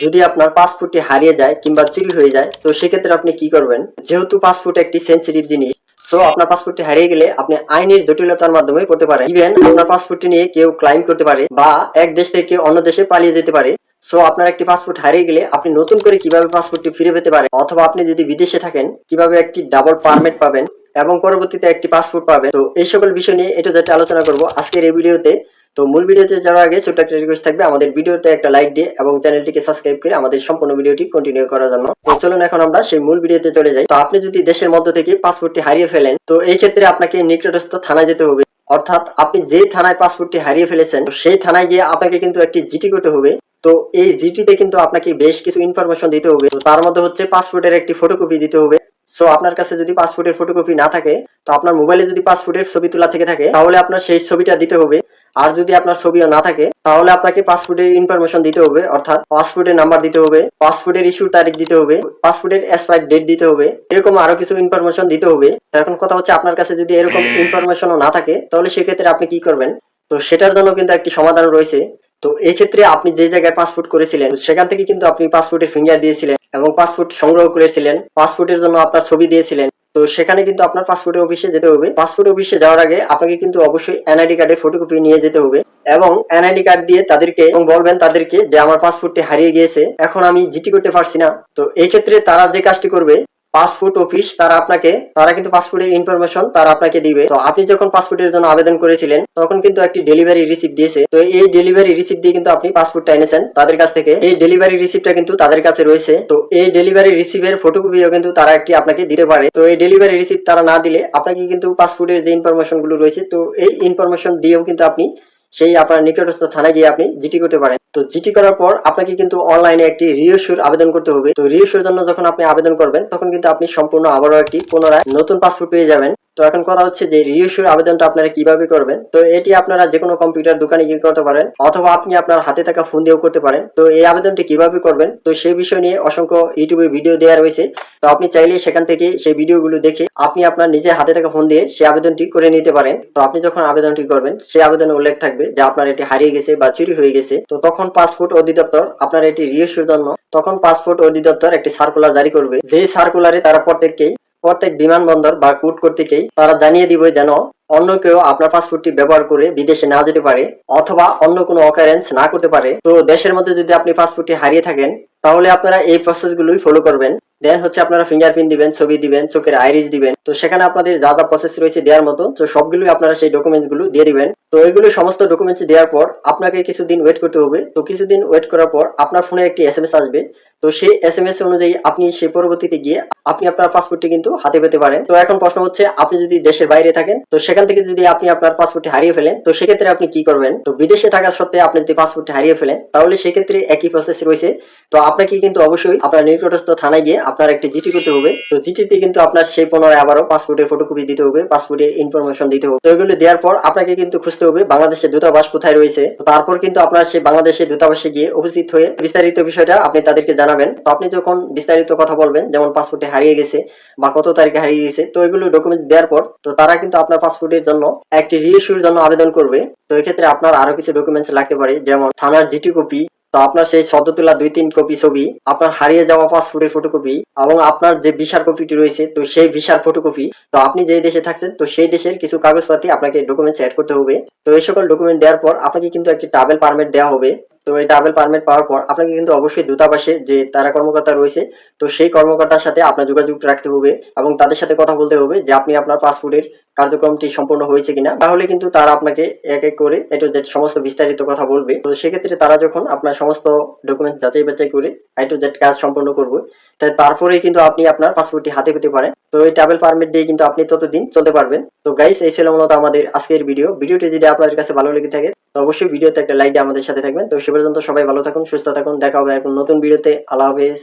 যদি আপনার পাসপোর্টটি হারিয়ে যায় কিংবা চুরি হয়ে যায়, তো সেক্ষেত্রে আপনি কি করবেন? যেহেতু পাসপোর্ট একটি সেন্সিটিভ জিনিস, তো আপনার পাসপোর্টটি হারিয়ে গেলে আপনি আইনের জটিলতার মাধ্যমে করতে পারেন। ইভেন আপনার পাসপোর্টটি নিয়ে কেউ ক্লাইম করতে পারে বা এক দেশ থেকে অন্য দেশে পালিয়ে যেতে পারে। সো আপনার একটি পাসপোর্ট হারিয়ে গেলে আপনি নতুন করে কিভাবে পাসপোর্টটি ফিরে পেতে পারেন, অথবা আপনি যদি বিদেশে থাকেন কিভাবে একটি ডাবল পারমিট পাবেন এবং পরবর্তীতে একটি পাসপোর্ট পাবেন, তো এই সকল বিষয় নিয়ে এটা যেটা আলোচনা করব আজকের এই ভিডিওতে। তো মূল ভিডিওতে যাওয়ার আগে ছোট্ট একটা রিকোয়েস্ট থাকবে, আমাদের ভিডিওতে একটা লাইক দিয়ে এবং চ্যানেলটিকে সাবস্ক্রাইব করে আমাদের সম্পূর্ণ ভিডিওটি কন্টিনিউ করার জন্য। তো চলুন এখন আমরা সেই মূল ভিডিওতে চলে যাই। তো আপনি যদি দেশের মধ্য থেকে পাসপোর্টটি হারিয়ে ফেলেন, তো এই ক্ষেত্রে আপনাকে নিকটস্থ থানায় যেতে হবে। অর্থাৎ আপনি যে থানায় পাসপোর্টটি হারিয়ে ফেলেছেন সেই থানায় গিয়ে আপনাকে কিন্তু একটি জিটি করতে হবে। তো এই জিটিতে কিন্তু আপনাকে বেশ কিছু ইনফরমেশন দিতে হবে। তো তার মধ্যে হচ্ছে পাসপোর্টের একটি ফটোকপি দিতে হবে। সো আপনার কাছে যদি পাসপোর্টের ফটোকপি না থাকে, তো আপনার মোবাইলে যদি পাসপোর্টের ছবি তোলা থেকে থাকে, তাহলে আপনার সেই ছবিটা দিতে হবে। আর যদি আপনার ছবিও না থাকে, তাহলে আপনাকে পাসপোর্টের ইনফরমেশন দিতে হবে, অর্থাৎ পাসপোর্টের নাম্বার দিতে হবে, পাসপোর্টের ইস্যুর তারিখ দিতে হবে, পাসপোর্টের এক্সপায়ার ডেট দিতে হবে, এরকম আরো কিছু ইনফরমেশন দিতে হবে। তো এখন কথা হচ্ছে, আপনার কাছে যদি এরকম ইনফরমেশনও না থাকে, তাহলে সেক্ষেত্রে আপনি কি করবেন? তো সেটার জন্য কিন্তু একটি সমাধান রয়েছে। তো এই ক্ষেত্রে আপনি যে জায়গায় পাসপোর্ট করেছিলেন সেখান থেকে কিন্তু আপনি পাসপোর্টের ফিঙ্গার দিয়েছিলেন এবং পাসপোর্ট সংগ্রহ করেছিলেন, পাসপোর্টের জন্য আপনার ছবি দিয়েছিলেন। তো সেখানে কিন্তু আপনার পাসপোর্ট অফিসে যেতে হবে। পাসপোর্ট অফিসে যাওয়ার আগে আপনাকে কিন্তু অবশ্যই এনআইডি কার্ডের ফটোকপি নিয়ে যেতে হবে এবং এনআইডি কার্ড দিয়ে তাদেরকে বলবেন তাদেরকে যে আমার পাসপোর্টটি হারিয়ে গিয়েছে, এখন আমি জিটি করতে পারছি না। তো এই ক্ষেত্রে তারা যে কাজটি করবে, পাসপোর্ট অফিস তারা কিন্তু পাসপোর্টের ইনফরমেশন তারা আপনাকে দিবে। তো আপনি যখন পাসপোর্টের জন্য আবেদন করেছিলেন তখন কিন্তু একটি ডেলিভারি রিসিপ্ট দিয়েছে। তো এই ডেলিভারি রিসিপ্ট দিয়ে কিন্তু আপনি পাসপোর্টটা এনেছেন তাদের কাছ থেকে। এই ডেলিভারি রিসিপ্টটা কিন্তু তাদের কাছে রয়েছে। তো এই ডেলিভারি রিসিপ্টের ফটোকপিও কিন্তু তারা একটি আপনাকে দিতে পারে। তো এই ডেলিভারি রিসিপ্ট তারা না দিলে আপনাকে কিন্তু পাসপোর্টের যে ইনফরমেশন গুলো রয়েছে, তো এই ইনফরমেশন দিয়েও কিন্তু আপনি সেই আপনার নিকটস্থ থানায় গিয়ে আপনি জিটি করতে পারেন। তো জিটি করার পর আপনাকে কিন্তু অনলাইনে একটি রিইস্যুর আবেদন করতে হবে। তো রিইস্যুর জন্য যখন আপনি আবেদন করবেন তখন কিন্তু আপনি সম্পূর্ণ আবারও একটি পুনরায় নতুন পাসপোর্ট পেয়ে যাবেন। তো এখন কথা হচ্ছে যে রিইস্যুর আবেদনটা আপনারা কিভাবে করবেন। তো এটি আপনারা যে কোনো কম্পিউটার দোকানে গিয়ে করতে পারেন, অথবা আপনি আপনার হাতে থাকা ফোন দিয়েও করতে পারেন। তো এই আবেদনটি কিভাবে করবেন, তো সেই বিষয় নিয়ে অসংখ্য ইউটিউবে ভিডিও দেওয়া রয়েছে। তো আপনি চাইলে সেখান থেকে সেই ভিডিওগুলো দেখে আপনি আপনার নিজে হাতে থাকা ফোন দিয়ে সেই আবেদনটি করে নিতে পারেন। তো আপনি যখন আবেদনটি করবেন সেই আবেদনে উল্লেখ থাকবে যে আপনার এটি হারিয়ে গেছে বা চুরি হয়ে গেছে। তো তখন পাসপোর্ট অধিদপ্তর আপনার এটি রিইস্যুর জন্য পাসপোর্ট অধিদপ্তর একটি সার্কুলার জারি করবে। যে সার্কুলারে তারা প্রত্যেক বিমানবন্দর বা কোর্ট কর্তৃকেই তারা জানিয়ে দিবে যেন অন্য কেউ আপনার পাসপোর্টটি ব্যবহার করে বিদেশে না যেতে পারে, অথবা অন্য কোনো অকারেন্স না করতে পারে। তো দেশের মধ্যে যদি আপনি পাসপোর্টটি হারিয়ে থাকেন, তাহলে আপনারা এই প্রসেসগুলোই ফলো করবেন। দেন হচ্ছে আপনারা ফিঙ্গারপ্রিন্ট দিবেন, ছবি দিবেন, চোখের আইরিস দিবেন। তো সেখানে আপনাদের যা যা প্রসেস রয়েছে দেওয়ার মতো, তো সবগুলোই আপনারা সেই ডকুমেন্টস গুলো দিয়ে দিবেন। তো এগুলো সমস্ত ডকুমেন্টস দেওয়ার পর আপনাকে কিছুদিন ওয়েট করতে হবে। তো কিছুদিন ওয়েট করার পর আপনার ফোনে একটি এসএমএস আসবে। তো সেই এসএমএস অনুযায়ী আপনি সেই পরবর্তীতে গিয়ে আপনি আপনার পাসপোর্টটি কিন্তু হাতে পেতে পারেন। তো এখন প্রশ্ন হচ্ছে, আপনি যদি দেশের বাইরে থাকেন, তো সেখান থেকে যদি আপনি আপনার পাসপোর্টটি হারিয়ে ফেলেন, তো সেক্ষেত্রে আপনি কি করবেন? তো বিদেশে থাকা সত্ত্বে আপনি যদি পাসপোর্টটি হারিয়ে ফেলেন, তাহলে সেক্ষেত্রে একই প্রসেস রয়েছে। তো আপনাকে কিন্তু অবশ্যই আপনার নিকটস্থ থানায় গিয়ে আপনার একটি জিটি করতে হবে। তো জিটিতে কিন্তু আপনার সেই পুনরায় আবারও পাসপোর্টের ফটোকপি দিতে হবে, পাসপোর্টের ইনফরমেশন দিতে হবে। তো এগুলো দেওয়ার পর আপনাকে কিন্তু খুঁজতে হবে বাংলাদেশের দূতাবাস কোথায় রয়েছে। তো তারপর কিন্তু আপনার সেই বাংলাদেশের দূতাবাসে গিয়ে উপস্থিত হয়ে বিস্তারিত বিষয়টা আপনি তাদেরকে জানাবেন। তো আপনি যখন বিস্তারিত কথা বলবেন, যেমন পাসপোর্টে হারিয়ে গেছে বা কত তারিখে হারিয়ে গেছে, তো এগুলো ডকুমেন্ট দেওয়ার পর তো তারা কিন্তু আপনার পাসপোর্টের জন্য একটি রিইস্যুর জন্য আবেদন করবে। তো এক্ষেত্রে আপনার আরো কিছু ডকুমেন্টস লাগতে পারে, যেমন থানার জিটি কপি, তো আপনার সেই সদ্য তোলা 2-3 কপি ছবি, আপনার হারিয়ে যাওয়া পাসপোর্টের ফটোকপি, এবং আপনার যে ভিসার কপিটি রয়েছে তো সেই ভিসার ফটোকপি। তো আপনি যে দেশে থাকছেন তো সেই দেশের কিছু কাগজপাতি আপনাকে ডকুমেন্টস অ্যাড করতে হবে। তো এই সকল ডকুমেন্ট দেওয়ার পর আপনাকে কিন্তু একটি ট্রাভেল পারমিট দেওয়া হবে। তো এই ট্রাভেল পারমিট পাওয়ার পর আপনাকে কিন্তু অবশ্যই দূতাবাসে যে তারা কর্মকর্তা রয়েছে, তো সেই কর্মকর্তার সাথে আপনার যোগাযোগ রাখতে হবে এবং তাদের সাথে কথা বলতে হবে যে আপনি আপনার পাসপোর্টের কার্যক্রমটি সম্পূর্ণ হয়েছে কিনা। তাহলে কিন্তু তারা আপনাকে এক এক করে এ টু জেড সমস্ত বিস্তারিত কথা বলবে। তো সেক্ষেত্রে তারা যখন আপনার সমস্ত ডকুমেন্ট যাচাই বাছাই করে এ টু জেড কাজ সম্পন্ন করবে, তারপরেই কিন্তু আপনি আপনার পাসপোর্টটি হাতে পেতে পারেন। তো এই ট্রাভেল পারমিট দিয়ে কিন্তু আপনি ততদিন চলতে পারবেন। তো গাইস, এই ছিল মূলত আমাদের আজকের ভিডিওটি যদি আপনাদের কাছে ভালো লেগে থাকে, তো অবশ্যই ভিডিওতে একটা লাইক দিয়ে আমাদের সাথে থাকবেন। তো সে পর্যন্ত সবাই ভালো থাকুন, সুস্থ থাকুন, দেখা হবে এখন নতুন ভিডিওতে। আল্লাহ হাফেজ।